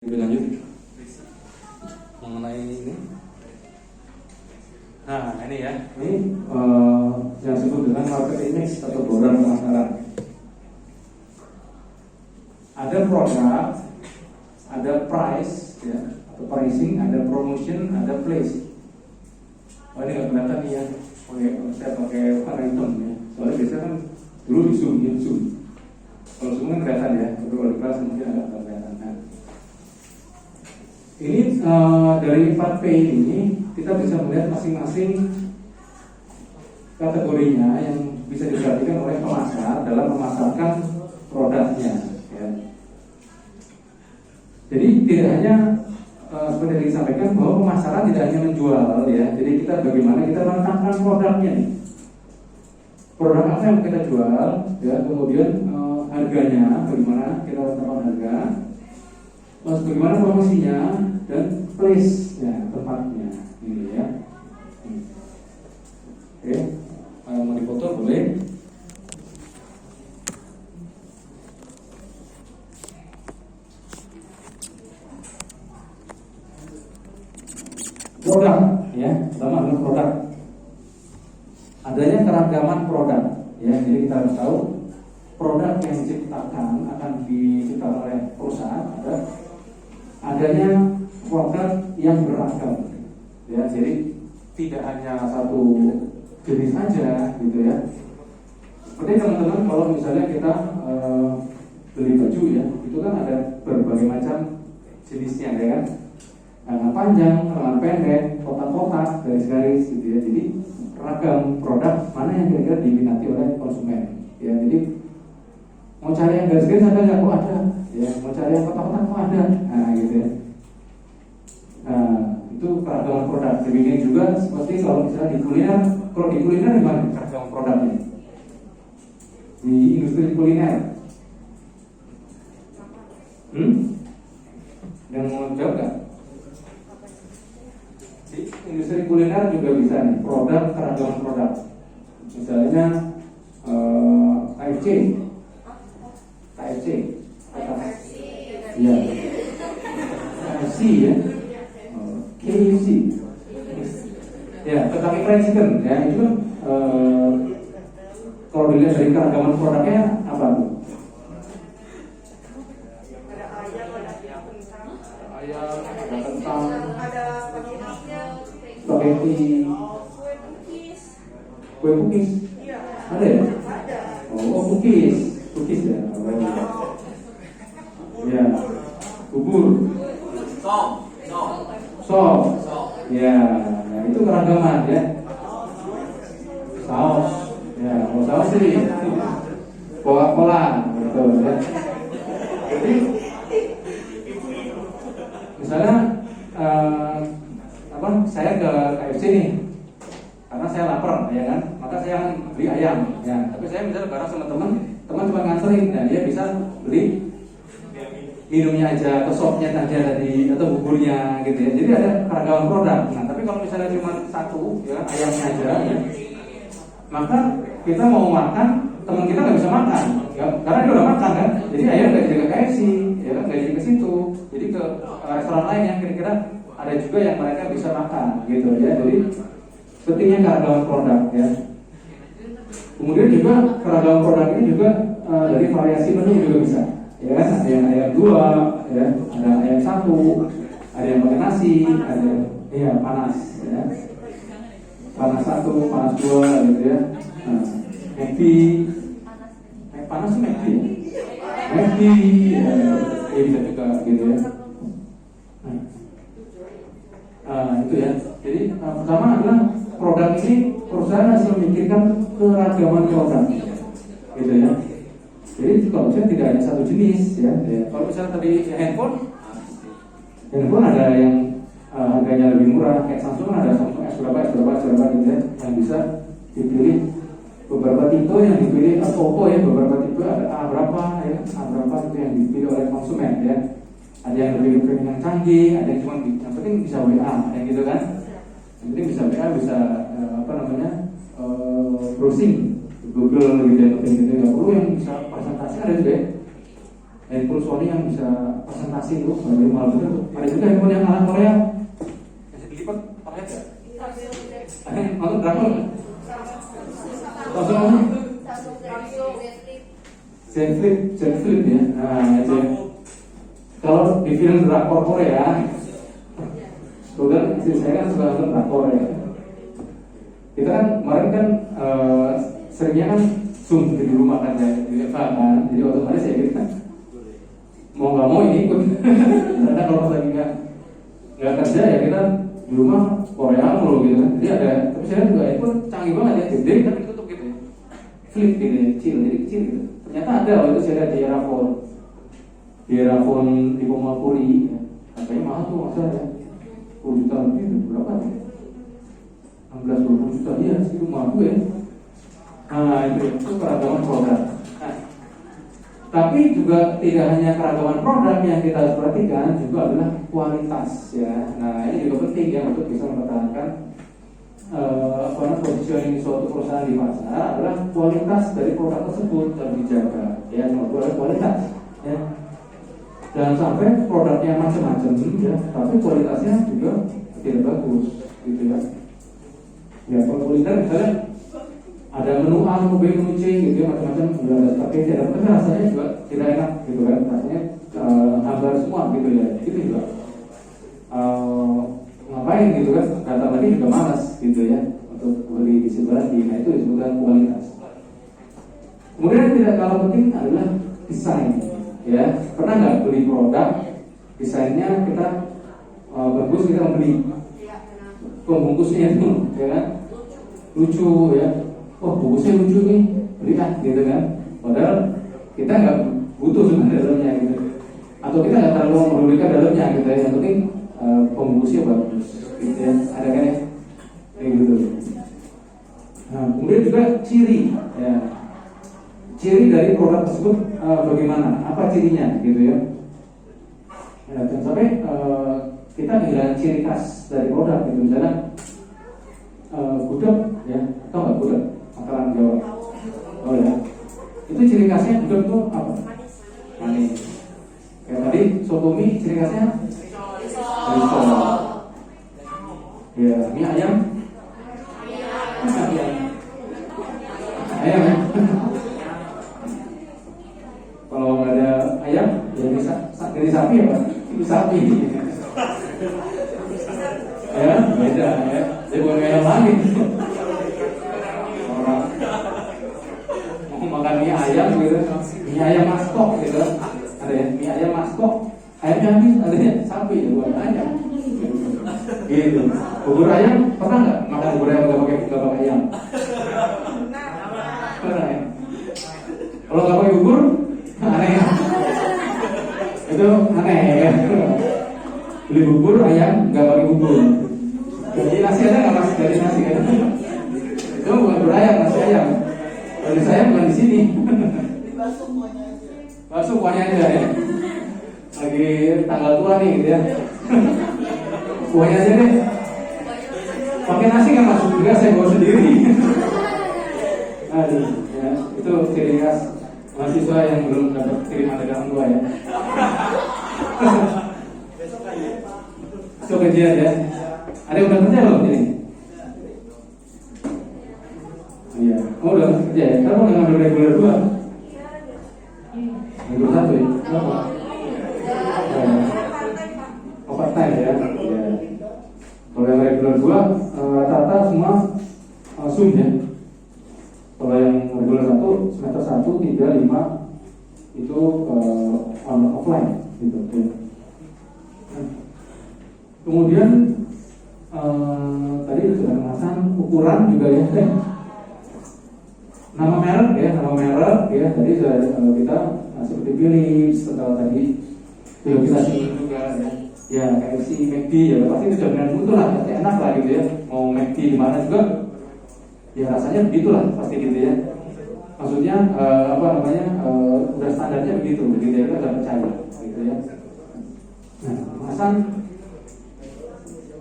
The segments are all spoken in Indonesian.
Lebih lanjut mengenai ini. Nah ini ya, ini yang disebut dengan market image atau border pemasaran. Ada produk, ada price, ya, atau pricing, ada promotion, ada place. Oh ini nggak kelihatan nih ya. Oh ya, saya pakai warna hitam ya. Soalnya biasanya kan dulu di zoom, ya zoom. Kalau zoom kan kelihatan ya, tapi kalau di kelas mungkin agak kelihatan. Nah, ini dari 4P ini kita bisa melihat masing-masing kategorinya yang bisa diperhatikan oleh pemasar dalam memasarkan produknya. Ya. Jadi tidak hanya seperti yang disampaikan bahwa pemasaran tidak hanya menjual, ya. Jadi kita bagaimana kita menetapkan produknya nih. Produk apa yang kita jual, ya. Kemudian harganya, bagaimana kita menetapkan harga. Terus bagaimana promosinya dan place ya, tempatnya ini ya. Oke, mau dipoto boleh. Produk ya, pertama adalah produk. Adanya keragaman produk ya, jadi kita harus tahu produk yang diciptakan akan diciptakan oleh perusahaan adanya produk yang beragam ya, jadi tidak hanya satu jenis saja gitu ya. Seperti teman-teman kalau misalnya kita beli baju ya, itu kan ada berbagai macam jenisnya ya kan, lengan panjang, lengan pendek, kotak-kotak, garis-garis gitu ya. Jadi ragam produk mana yang kira-kira diminati oleh konsumen ya. Jadi mau cari yang garis-garis ada nggak? Oh ada ya. Mau cari yang kotak-kotak oh ada. Nah gitu ya. Nah itu keragaman produk. Demikian juga seperti kalau misalnya di kuliner. Kalau di kuliner gimana keragaman produknya? Di industri kuliner. Yang mau jawab nggak? Di industri kuliner juga bisa nih produk keragaman produk. Misalnya KFC. KFC ya, KFC ya, KFC ya, Kentucky Fried Chicken ya, itu kalau dilihat dari keragaman produknya apa tuh? Ada ayam, ada kentang, ada spaghetti, kue cookies, ada ya? Oh cookies ya. Ya, bubur, sop, ya, nah itu keragaman ya. Saus, ya, mau saus sih, Coca-Cola, betul ya. Jadi, misalnya, saya ke KFC nih, karena saya lapar, ya kan, maka saya beli ayam, ya. Tapi saya misalnya bareng sama teman cuma nganterin, dan dia bisa beli minumnya aja, atau sopnya aja tadi, atau buburnya gitu ya. Jadi ada keragaman produk. Nah, tapi kalau misalnya cuma satu, ya ayamnya aja, ya, maka kita mau makan, teman kita nggak bisa makan, ya, karena dia udah makan kan. Jadi ayam nggak jadi ke KFC, ya kan, nggak jadi ke situ. Jadi ke restoran lain yang kira-kira ada juga yang mereka bisa makan, gitu ya. Jadi pentingnya keragaman produk, ya. Kemudian juga keragaman produk ini juga dari variasi menu juga bisa. Ya kan, ada yang ayam 2, ya, ada ayam 1, ada yang pakai nasi, ada yang panas, ya. Panas 1, panas 2 gitu ya. Nah, McD, panas sih McD ya. McD, ya bisa juga gitu ya. Nah, itu ya. Jadi pertama adalah produk ini perusahaan harus memikirkan keragaman produk, gitu ya. Jadi kalau misalnya tidak hanya satu jenis ya. Kalau misalnya tadi handphone ada yang harganya lebih murah, kayak Samsung ada Samsung S berapa gitu ya, yang bisa dipilih beberapa tipe yang dipilih, atau Oppo ya, beberapa tipe ada A berapa ya, A berapa itu yang dipilih oleh konsumen ya. Ada yang lebih yang canggih, ada yang cuma yang penting bisa WA, yang gitu kan. Yang penting bisa WA, bisa browsing Google gitu ya, gitu nggak perlu yang bisa presentasi, ada juga ya handphone Sony yang bisa presentasi itu dari malam itu. Ada juga handphone yang ala Korea bisa dilipat pakai nggak? Nonton drakor langsung Zenflip ya. Nah itu ya. Kalau di film drakor Korea, kemudian istri saya kan suka nonton drakor ya. Kita kan kemarin kan seringnya kan Zoom di rumah kan ya, di Eva kan. Jadi otomatis ya kita mau nggak mau ini ikut. Karena kalau lagi nggak kerja ya kita di rumah Korea mulu gitu kan. Jadi ada, tapi saya juga itu canggih banget ya, gede tapi ditutup gitu ya, flip gitu ya, kecil, jadi kecil gitu. Ternyata ada waktu itu saya lihat di Erafone di Pemapuri ya. Harganya mahal tuh masa ya, 10 juta lebih berapa ya? 16-20 juta ya, segitu mahal tuh ya. Nah itu keragaman produk. Nah, tapi juga tidak hanya keragaman produk yang kita harus perhatikan, juga adalah kualitas ya. Nah ini juga penting ya untuk bisa mempertahankan positioning suatu perusahaan di pasar adalah kualitas dari produk tersebut harus dijaga ya. Nomor 2 adalah kualitas ya. Jangan sampai produknya macam-macam ya, tapi kualitasnya juga tidak bagus gitu ya. Ya kalau kuliner misalnya ada menu A, menu B, menu C gitu ya, macam-macam udah ada pakai tapi rasanya juga tidak enak gitu kan, rasanya hambar semua gitu ya, itu juga ngapain gitu kan, datang lagi juga malas gitu ya untuk beli di situ lagi. Nah itu disebutkan kualitas. Kemudian yang tidak kalah penting adalah desain ya. Pernah nggak beli produk desainnya kita bagus, kita membeli pembungkusnya itu ya kan lucu ya, oh bungkusnya lucu nih, beli ah gitu kan, padahal kita nggak butuh sebenarnya dalamnya gitu, atau kita nggak terlalu memerlukan dalamnya gitu ya, yang penting pembungkusnya bagus gitu ya, ada kan ya kayak gitu. Nah kemudian juga ciri ya, ciri dari produk tersebut bagaimana, apa cirinya gitu ya. Nah, jangan sampai kita kehilangan ciri khas dari produk gitu, misalnya gudeg ya, tau nggak gudeg makanan Jawa? Oh ya, itu ciri khasnya gudeg tuh apa? Manis. Kayak tadi soto mie ciri khasnya risol. Ya, mie ayam. Ayam ya. Kalau nggak ada ayam, ya bisa dari sapi ya Pak? Itu sapi. Ya, beda ya. Jadi bukan ayam lagi. Orang mau makan mie ayam gitu, mie ayam maskok gitu. Ada ya, mie ayam maskok, ayamnya habis, ada ya sapi, bukan ayam. Gitu. Bubur ayam pernah nggak makan bubur ayam nggak pakai ayam? Pernah ya. Kalau nggak pakai bubur, aneh. Itu aneh ya. Beli bubur ayam nggak pakai bubur. Jadi nasi ada nggak masuk dari nasi kan? Itu bukan bubur ayam, nasi ayam. Dari saya bukan di sini. Masuk kuahnya aja ya. Lagi tanggal tua nih gitu ya. Kuahnya aja deh. Pakai nasi kan masuk juga, saya bawa sendiri. Aduh, ya, itu ciri khas mahasiswa yang belum dapat kiriman dari orang tua ya. Itu kajian ya. Ada yang udah kerja loh ini. Iya, oh udah kerja ya. Kamu udah ngambil reguler 2? Reguler 1 ya? Kenapa? Oh part time ya. Iya. Kalau yang reguler 2 rata-rata semua Zoom ya. Kalau yang reguler 1 semester 1, 3, 5 itu offline gitu ya. Kemudian tadi sudah kemasan, ukuran juga ya. Nama merek ya. Tadi sudah kita seperti Philips atau tadi sudah kita singgung juga ya. Ya KFC, McD ya pasti itu jaminan mutu lah, pasti enak lah gitu ya. Mau McD di mana juga, ya rasanya begitulah pasti gitu ya. Maksudnya udah standarnya begitu ya, kita udah percaya gitu ya. Nah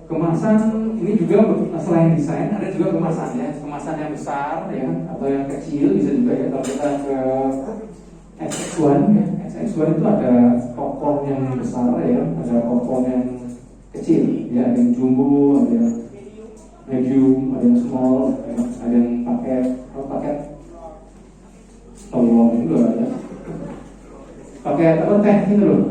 kemasan ini juga selain desain ada juga kemasan ya, kemasan yang besar ya atau yang kecil bisa juga ya. Kalau kita ke XX1 ya, XX1 X1 itu ada toko yang besar ya, ada toko yang kecil, ya, ada yang jumbo, ada yang medium, ada yang small, ada yang paket, paket tolong juga ya, paket apa teh gitu loh,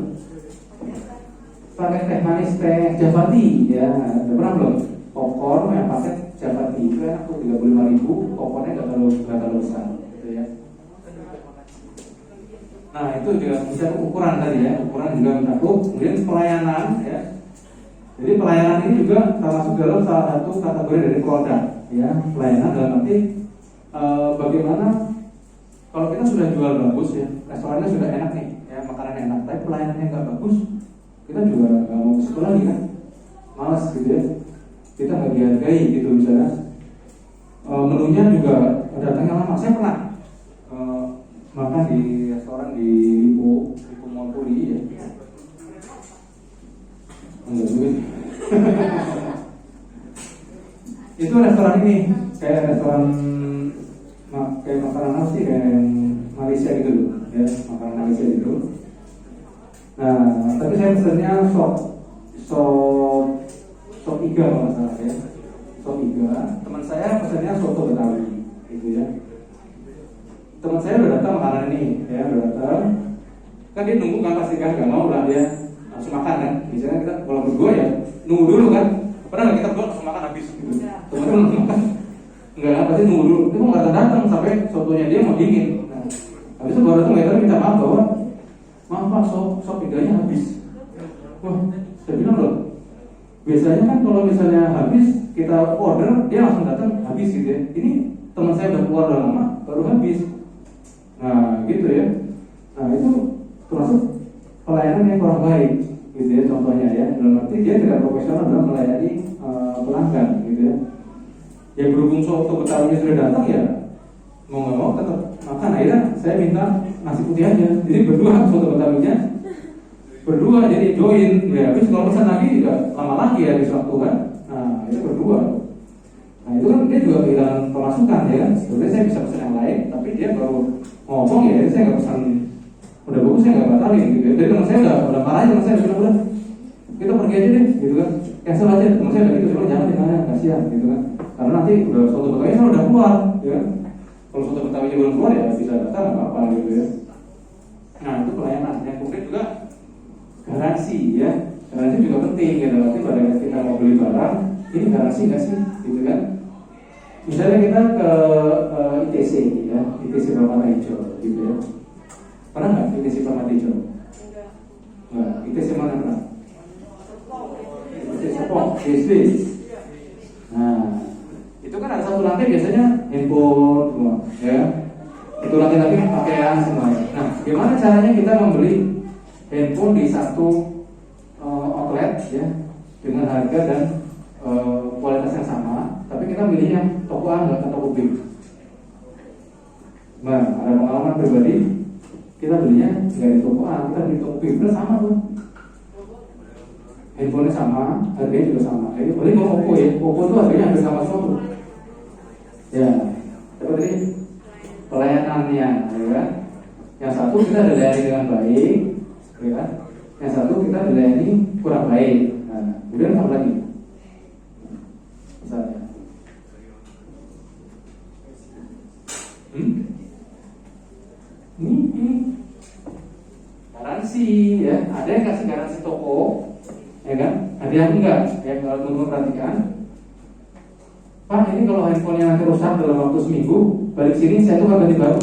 paket teh manis, teh Javati, ya, ada pernah belum? Popcorn yang paket Javati itu enak tuh 35.000, popcornnya nggak terlalu besar, gitu ya. Nah itu juga bisa ukuran tadi ya, ukuran juga mencakup. Kemudian pelayanan ya. Jadi pelayanan ini juga termasuk dalam salah satu kategori dari produk ya. Pelayanan dalam arti bagaimana kalau kita sudah jual bagus ya, restorannya sudah enak nih ya, makanannya enak, tapi pelayanannya nggak bagus, kita juga nggak mau ke situ lagi kan, malas gitu ya, kita nggak dihargai gitu misalnya. Menunya juga datangnya lama. Saya pernah makan di restoran di Lipo Mall Puri ya. Enggak juga. Itu restoran ini kayak restoran kayak makanan apa sih, kayak Malaysia gitu loh ya, makanan Malaysia gitu. Nah tapi saya pesannya sop iga kalau nggak salah ya, sop iga. Teman saya pesannya soto Betawi gitu ya. Teman saya udah datang makanan ini ya, udah datang kan dia nunggu kan, pasti kan nggak mau lah dia langsung makan kan. Biasanya kita kalau berdua ya nunggu dulu kan, pernah nggak kita berdua langsung makan habis gitu. Teman-teman makan nggak, pasti nunggu dulu. Itu nggak datang sampai sotonya dia mau dingin. Nah, habis itu baru datang waiter minta maaf bahwa maaf pak, sop iganya habis. Wah, saya bilang loh, biasanya kan kalau misalnya habis kita order dia langsung datang habis gitu ya. Ini teman saya udah keluar udah lama baru habis. Nah gitu ya. Nah itu termasuk pelayanan yang kurang baik gitu ya, contohnya ya. Dalam arti dia tidak profesional dalam melayani pelanggan gitu ya. Ya berhubung soto Betawinya sudah datang ya, mau nggak mau tetap makan. Akhirnya saya minta nasi putih aja. Jadi berdua soto Betawinya berdua jadi join ya. Habis kalau pesan lagi juga lama lagi ya habis waktu kan. Nah itu berdua. Nah itu kan dia juga kehilangan pemasukan ya kan. Sebenarnya saya bisa pesan yang lain, tapi dia baru ngomong ya saya nggak pesan, udah bagus saya nggak batalin gitu ya. Jadi teman saya udah marah aja, teman saya bilang udah kita pergi aja deh gitu kan, cancel aja. Teman saya udah gitu, cuma jangan dimana, kasihan gitu kan, karena nanti udah soto Betawinya udah keluar ya kan. Kalau soto Betawinya belum keluar ya bisa datang nggak apa-apa gitu ya. Nah itu pelayanan. Yang kemudian juga garansi ya, garansi juga penting gitu. Nanti pada kita mau beli barang ini garansi nggak sih gitu kan. Misalnya kita ke ITC ya, ITC Permata Hijau gitu ya. Pernah nggak ITC Permata Hijau? Enggak. ITC mana pernah? ITC Serpong, BSD. Nah, itu kan ada satu lantai biasanya handphone semua, ya. Itu lantai lagi pakaian semua. Nah, gimana caranya kita membeli handphone di satu outlet ya, dengan harga dan kualitas yang sama, tapi kita milihnya toko A nggak ke toko B. Nah, ada pengalaman pribadi, kita belinya nggak di toko A, kita beli toko B, bener sama tuh. Handphonenya sama, harganya juga sama. Jadi kalau Oppo ya, Oppo tuh harganya hampir sama semua tuh. Ya, seperti pelayanannya, ya kan? Yang satu kita dilayani dengan baik, ya kan? Yang satu kita dilayani kurang baik. Nah, kemudian apa lagi? Misalnya, ini garansi ya, ada yang kasih garansi toko, ya kan? Ada yang enggak. Ya kalau teman-teman perhatikan, Pak ini kalau handphonenya nanti rusak dalam waktu seminggu, balik sini saya tukar ganti baru.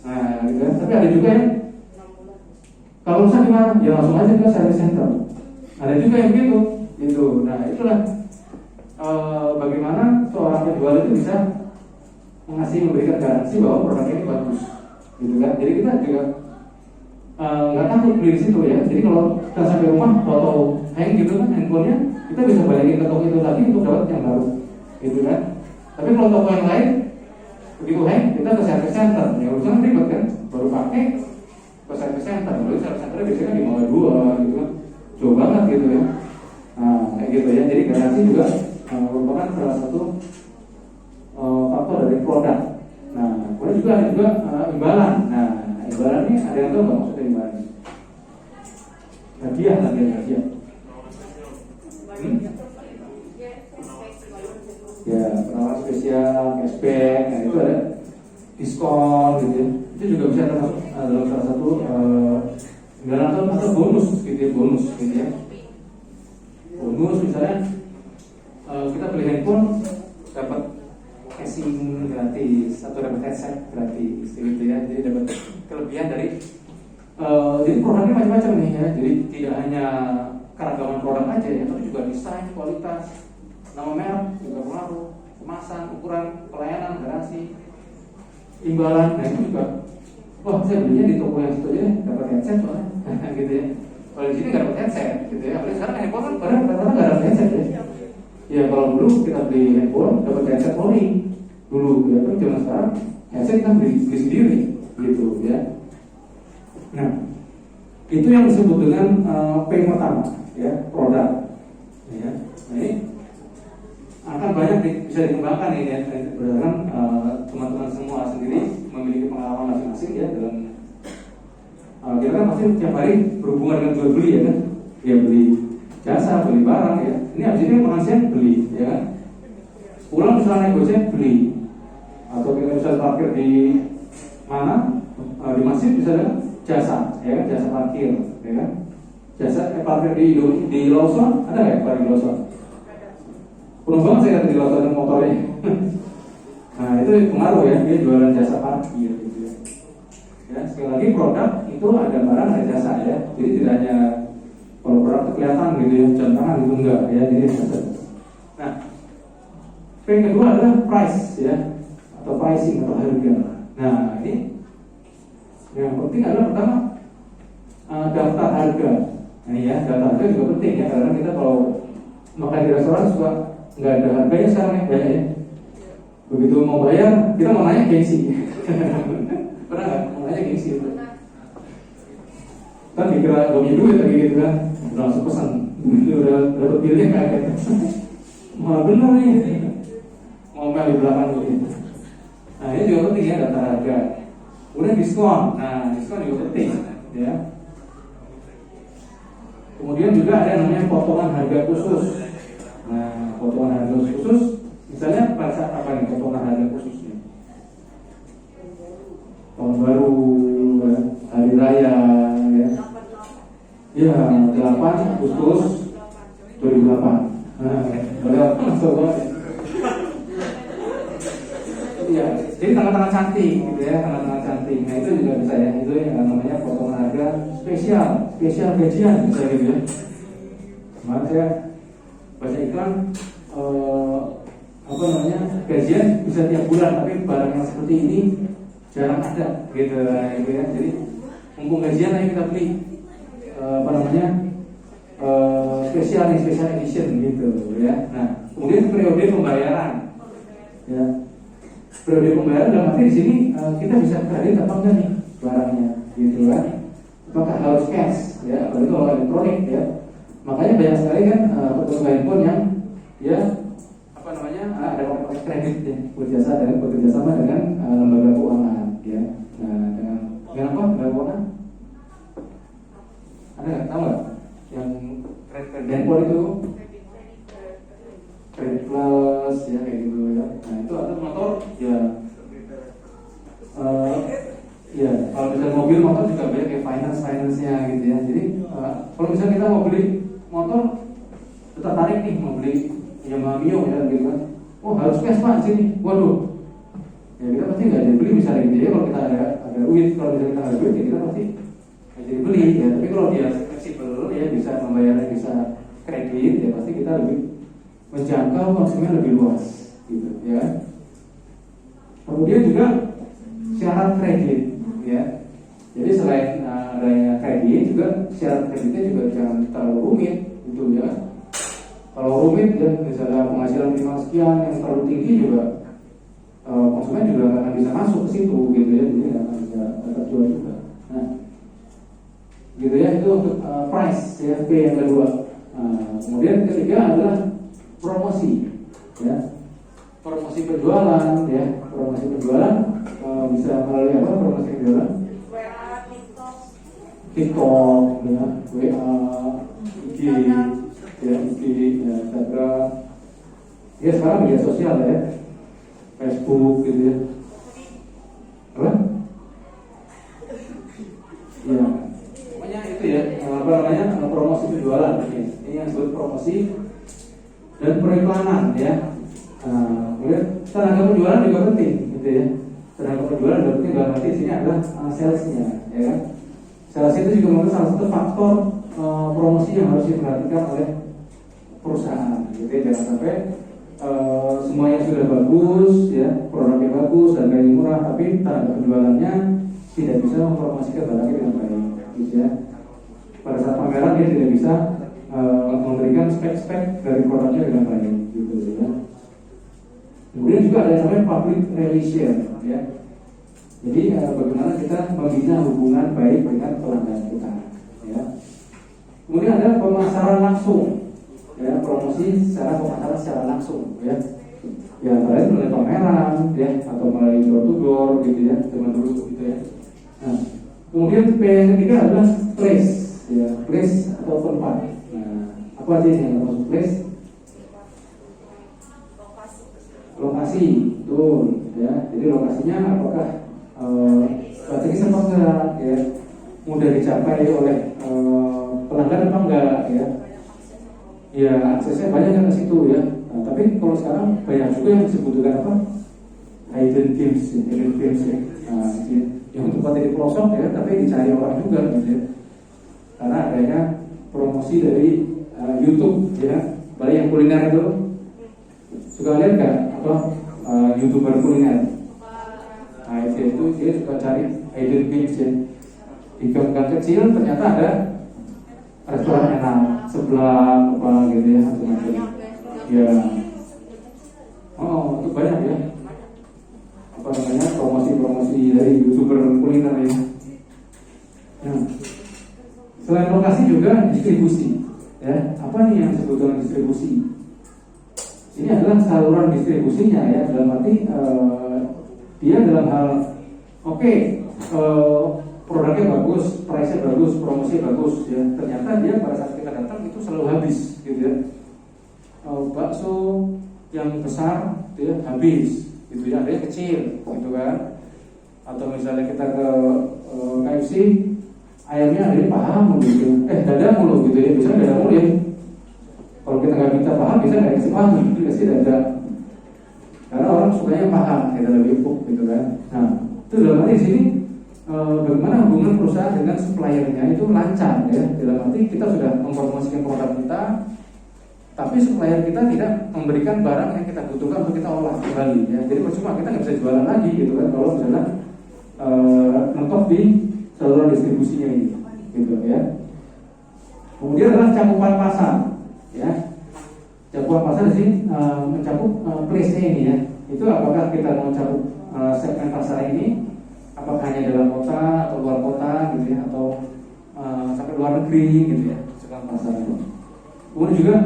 Nah, gitu kan? Tapi ada juga yang kalau rusak gimana? Ya langsung aja ke service center. Ada juga yang gitu, gitu. Nah itulah bagaimana seorang penjual itu bisa memberikan garansi bahwa produk ini bagus, gitu kan? Jadi kita juga nggak takut beli di situ ya. Jadi kalau kita sampai rumah atau hang gitu kan handphonenya, kita bisa balikin ke toko itu lagi untuk dapat yang baru, gitu kan? Tapi kalau toko yang lain begitu hang, kita ke service center, ya urusan ribet kan? Baru pakai ke service center, lalu service center biasanya di Mangga 2 gitu kan, jauh banget gitu ya. Nah kayak gitu ya. Jadi garansi juga merupakan salah satu faktor dari produk. Nah kemudian juga ada imbalan. Nah imbalan ini ada yang tahu nggak maksudnya imbalan? spesial, cashback, nah itu ada diskon gitu ya. Itu juga bisa termasuk dalam salah satu atau bonus gitu ya, bonus gitu ya. Bonus misalnya kita beli handphone dapat casing gratis atau dapat headset gratis gitu ya. Jadi dapat kelebihan dari jadi produknya macam-macam nih ya. Jadi tidak hanya keragaman produk aja ya, tapi juga desain, kualitas, nama merek juga pengaruh, kemasan, ukuran, pelayanan, garansi, imbalan. Nah itu juga, wah saya belinya di toko yang situ aja dapat headset soalnya gitu ya. Kalau di sini nggak dapat headset gitu ya. Apalagi sekarang handphone kan padahal rata-rata nggak dapat headset ya. Ya kalau dulu kita beli handphone dapat headset ori dulu ya, tapi zaman sekarang headset kita beli sendiri gitu ya. Nah itu yang disebut dengan P pertama ya, produk ya. Nah ini akan banyak bisa dikembangkan ini ya, berdasarkan teman-teman semua sendiri memiliki pengalaman masing-masing ya dalam kita kan pasti tiap hari berhubungan dengan jual beli ya kan, ya beli jasa, beli barang ya. Ini habis ini makan siang beli ya kan, pulang misalnya naik gojek beli, atau kita bisa parkir di mana di masjid misalnya jasa ya kan, jasa parkir ya kan, jasa parkir di Lawson ada nggak parkir di Lawson? Penuh banget saya lihat di Lawson motornya. Nah itu pengaruh ya, dia jualan jasa parkir gitu ya. Ya sekali lagi produk itu ada barang ada jasa ya, jadi tidak hanya kalau produk itu kelihatan gitu ya, jam tangan itu enggak ya, jadi jasa. Nah P kedua adalah price ya, atau pricing atau harga. Nah ini yang penting adalah pertama daftar harga. Nah ya, daftar harga juga penting ya, karena kita kalau makan di restoran suka nggak ada harganya sekarang ya, banyak ya. Begitu mau bayar, kita mau nanya gengsi. Pernah nggak mau nanya gengsi? Kan dikira gak punya duit lagi gitu kan, udah langsung pesan, udah dapet bilnya kaget. Malah bener nih, ngomel di belakang gitu. Nah ini juga penting ya, daftar harga. Kemudian diskon, nah diskon juga penting ya. Kemudian juga ada namanya potongan harga khusus. Nah potongan harga khusus, misalnya pada saat apa nih potongan harga khususnya? Tahun baru, hari raya, ya. Ya 8 Agustus 2008. Nah, boleh masuk banget. Ya, jadi tanggal-tanggal cantik gitu ya, tanggal-tanggal cantik. Nah itu juga bisa ya, itu yang namanya potongan harga spesial gajian bisa gitu ya. Kemarin saya baca iklan gajian bisa tiap bulan, tapi barang yang seperti ini jarang ada gitu ya. Jadi mumpung gajian ayo kita beli special edition gitu ya. Nah kemudian periode pembayaran ya. Periode pembayaran dalam arti di sini kita bisa kredit apa enggak nih barangnya gitu kan, apakah harus cash ya, apalagi kalau elektronik ya. Makanya banyak sekali kan pengguna handphone yang ya ada pakai kredit ya, bekerja sama dengan lembaga keuangan ya. Nah dengan apa lembaga keuangan ada nggak, tahu nggak yang kredit handphone itu kredit plus ya kayak gitu ya. Nah itu atau motor ya ya kalau misalnya mobil motor juga banyak kayak finance-nya gitu ya. Jadi kalau misalnya kita mau beli motor tertarik nih mau beli Yamaha Mio ya gitu kan, oh harus cash pak sini, waduh ya kita pasti nggak jadi beli misalnya gitu ya. Kalau kita ada duit, kalau misalnya kita ada duit ya kita pasti nggak jadi beli ya. Tapi kalau dia fleksibel ya bisa membayarnya bisa kredit ya, pasti kita lebih menjangkau konsumen lebih luas gitu ya. Kemudian juga syarat kredit ya. Jadi selain adanya kredit juga syarat kreditnya juga jangan terlalu rumit gitu ya. Kalau rumit ya misalnya penghasilan minimal sekian yang terlalu tinggi juga konsumen juga nggak akan bisa masuk ke situ gitu ya. Jadi nggak akan bisa terjual juga. Nah gitu ya, itu untuk price ya, P yang kedua. Kemudian ketiga adalah promosi ya, promosi penjualan ya. Promosi penjualan bisa melalui apa promosi penjualan? TikTok ya, WA, IG ya, IG ya, Instagram ya, sekarang media sosial ya. Facebook gitu ya. Apa? Ya, pokoknya itu ya, apa namanya, promosi penjualan. Ini yang disebut promosi dan periklanan ya. Kemudian tenaga penjualan juga penting gitu ya. Tenaga penjualan juga penting, dalam arti sini adalah salesnya ya kan. Sales itu juga merupakan salah satu faktor promosi yang harus diperhatikan oleh perusahaan gitu ya. Jangan sampai semuanya sudah bagus ya, produknya bagus, harganya murah, tapi tenaga penjualannya tidak bisa mempromosikan barangnya dengan baik gitu ya. Pada saat pameran dia tidak bisa memberikan spek-spek dari produknya dengan baik gitu ya. Kemudian juga ada yang namanya public relation ya. Jadi bagaimana kita membina hubungan baik dengan pelanggan kita ya. Kemudian ada pemasaran langsung ya, promosi secara pemasaran secara langsung ya. Ya melalui pameran ya, atau melalui door to door gitu ya, zaman dulu gitu ya. Nah, kemudian P yang ketiga adalah place ya, place atau tempat. Nah, apa aja yang termasuk place? Lokasi, betul ya. Jadi lokasinya apakah strategis apa enggak ya, mudah dicapai oleh pelanggan apa enggak ya. Ya aksesnya banyak kan ke situ ya. Nah, tapi kalau sekarang banyak juga yang disebutkan apa, hidden gems ya. Nah, yang tempatnya di pelosok ya, tapi dicari orang juga gitu ya. Karena adanya promosi dari YouTube ya, banyak yang kuliner itu. Suka lihat nggak apa YouTuber kuliner? Nah itu dia suka cari hidden gems ya. Di gang kecil ternyata ada restoran enak sebelah apa gitu ya, macam-macam. Ya, itu banyak ya. Apa namanya, promosi dari YouTuber kuliner ya. Nah, selain lokasi juga distribusi. Ya, apa nih yang disebut dengan distribusi? Ini adalah saluran distribusinya ya, dalam arti dia dalam hal produknya bagus, price-nya bagus, promosi bagus ya. Ternyata dia pada saat kita datang itu selalu habis gitu ya. Bakso yang besar gitu ya, habis gitu ya, ada yang kecil gitu kan. Atau misalnya kita ke KFC, ayamnya ada yang paha gitu, dada mulu gitu ya, biasanya dada mulu ya. Kalau kita nggak minta paha, bisa nggak kasih paha, itu pasti dada. Karena orang sukanya paha, kita lebih empuk gitu kan. Nah, itu dalam arti sini bagaimana hubungan perusahaan dengan suppliernya itu lancar ya. Dalam arti kita sudah mempromosikan produk kita, tapi supplier kita tidak memberikan barang yang kita butuhkan untuk kita olah kembali ya. Jadi percuma, kita nggak bisa jualan lagi gitu kan kalau misalnya mentok di saluran distribusinya ini gitu ya. Kemudian adalah cakupan pasar ya. Cakupan pasar di sini mencakup place-nya ini ya. Itu apakah kita mau cakup segmen pasar ini, apakah hanya dalam kota atau luar kota gitu ya, atau sampai luar negeri gitu ya, segmen pasar itu. Kemudian juga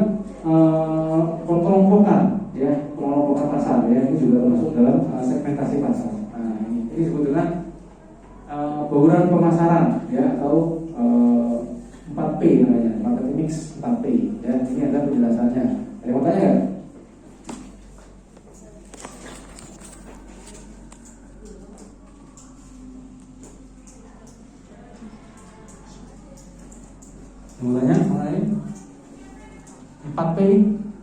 kelompokan ya, kelompokan pasar ya, ini juga termasuk dalam segmentasi pasar. Nah, ini disebut dengan bauran pemasaran ya, atau 4P namanya, marketing mix 4P ya. Ini adalah penjelasannya. Ada yang mau tanya nggak? Mau tanya mengenai 4P?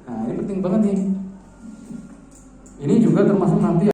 Nah, ini penting banget nih. Ini juga termasuk nanti